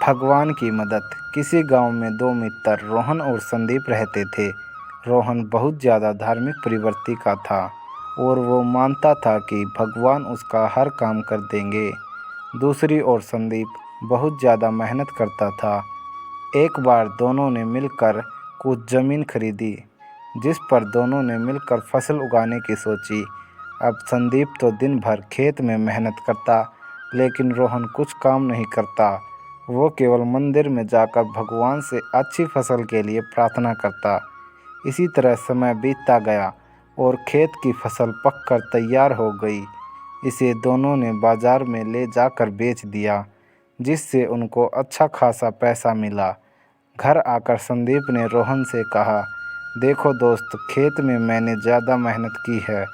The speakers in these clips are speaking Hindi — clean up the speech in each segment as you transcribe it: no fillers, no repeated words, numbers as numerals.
भगवान की मदद। किसी गांव में दो मित्र रोहन और संदीप रहते थे। रोहन बहुत ज़्यादा धार्मिक प्रवृत्ति का था और वो मानता था कि भगवान उसका हर काम कर देंगे। दूसरी ओर संदीप बहुत ज़्यादा मेहनत करता था। एक बार दोनों ने मिलकर कुछ ज़मीन खरीदी, जिस पर दोनों ने मिलकर फसल उगाने की सोची। अब संदीप तो दिन भर खेत में मेहनत करता, लेकिन रोहन कुछ काम नहीं करता। वो केवल मंदिर में जाकर भगवान से अच्छी फसल के लिए प्रार्थना करता। इसी तरह समय बीतता गया और खेत की फसल पककर तैयार हो गई। इसे दोनों ने बाजार में ले जाकर बेच दिया, जिससे उनको अच्छा खासा पैसा मिला। घर आकर संदीप ने रोहन से कहा, देखो दोस्त, खेत में मैंने ज़्यादा मेहनत की है,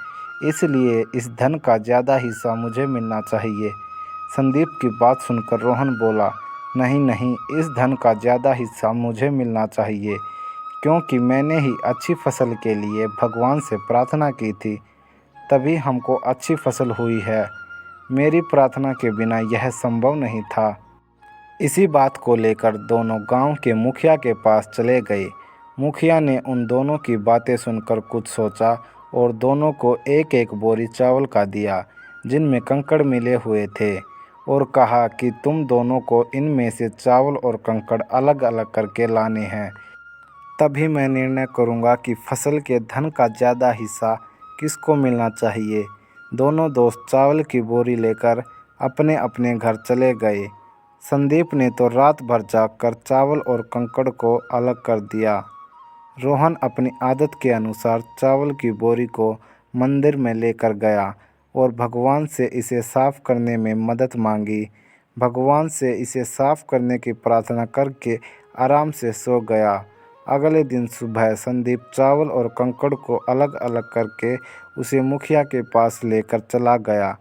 इसलिए इस धन का ज़्यादा हिस्सा मुझे मिलना चाहिए। संदीप की बात सुनकर रोहन बोला, नहीं नहीं, इस धन का ज़्यादा हिस्सा मुझे मिलना चाहिए, क्योंकि मैंने ही अच्छी फसल के लिए भगवान से प्रार्थना की थी, तभी हमको अच्छी फसल हुई है। मेरी प्रार्थना के बिना यह संभव नहीं था। इसी बात को लेकर दोनों गांव के मुखिया के पास चले गए। मुखिया ने उन दोनों की बातें सुनकर कुछ सोचा और दोनों को एक एक बोरी चावल का दिया, जिनमें कंकड़ मिले हुए थे, और कहा कि तुम दोनों को इनमें से चावल और कंकड़ अलग अलग करके लाने हैं, तभी मैं निर्णय करूंगा कि फसल के धन का ज़्यादा हिस्सा किसको मिलना चाहिए। दोनों दोस्त चावल की बोरी लेकर अपने अपने घर चले गए। संदीप ने तो रात भर जागकर चावल और कंकड़ को अलग कर दिया। रोहन अपनी आदत के अनुसार चावल की बोरी को मंदिर में लेकर गया और भगवान से इसे साफ करने में मदद मांगी। भगवान से इसे साफ करने की प्रार्थना करके आराम से सो गया। अगले दिन सुबह संदीप चावल और कंकड़ को अलग अलग करके उसे मुखिया के पास लेकर चला गया।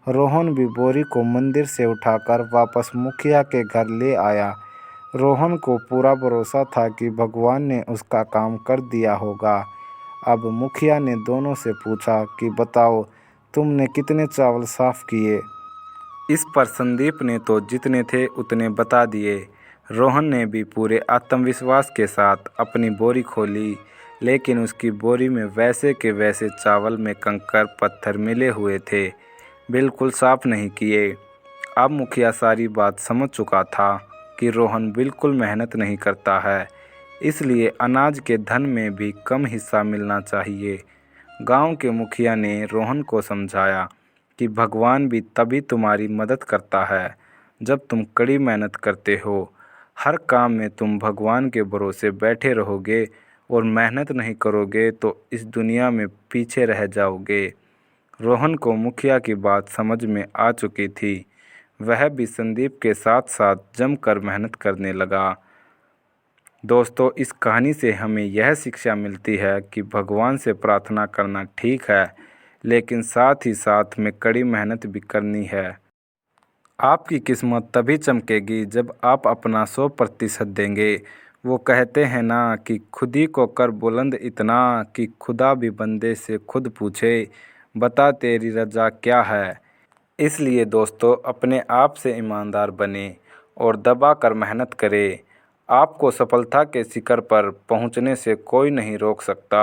रोहन भी बोरी को मंदिर से उठाकर वापस मुखिया के घर ले आया। रोहन को पूरा भरोसा था कि भगवान ने उसका काम कर दिया होगा। अब मुखिया ने दोनों से पूछा कि बताओ, तुमने कितने चावल साफ किए। इस पर संदीप ने तो जितने थे उतने बता दिए। रोहन ने भी पूरे आत्मविश्वास के साथ अपनी बोरी खोली, लेकिन उसकी बोरी में वैसे के वैसे चावल में कंकड़ पत्थर मिले हुए थे, बिल्कुल साफ नहीं किए। अब मुखिया सारी बात समझ चुका था कि रोहन बिल्कुल मेहनत नहीं करता है, इसलिए अनाज के धन में भी कम हिस्सा मिलना चाहिए। गांव के मुखिया ने रोहन को समझाया कि भगवान भी तभी तुम्हारी मदद करता है जब तुम कड़ी मेहनत करते हो। हर काम में तुम भगवान के भरोसे बैठे रहोगे और मेहनत नहीं करोगे तो इस दुनिया में पीछे रह जाओगे। रोहन को मुखिया की बात समझ में आ चुकी थी। वह भी संदीप के साथ साथ जमकर मेहनत करने लगा। दोस्तों, इस कहानी से हमें यह शिक्षा मिलती है कि भगवान से प्रार्थना करना ठीक है, लेकिन साथ ही साथ में कड़ी मेहनत भी करनी है। आपकी किस्मत तभी चमकेगी जब आप अपना 100% देंगे। वो कहते हैं ना कि खुद ही को कर बुलंद इतना कि खुदा भी बंदे से खुद पूछे, बता तेरी रजा क्या है। इसलिए दोस्तों, अपने आप से ईमानदार बने और दबा कर मेहनत करें। आपको सफलता के शिखर पर पहुंचने से कोई नहीं रोक सकता।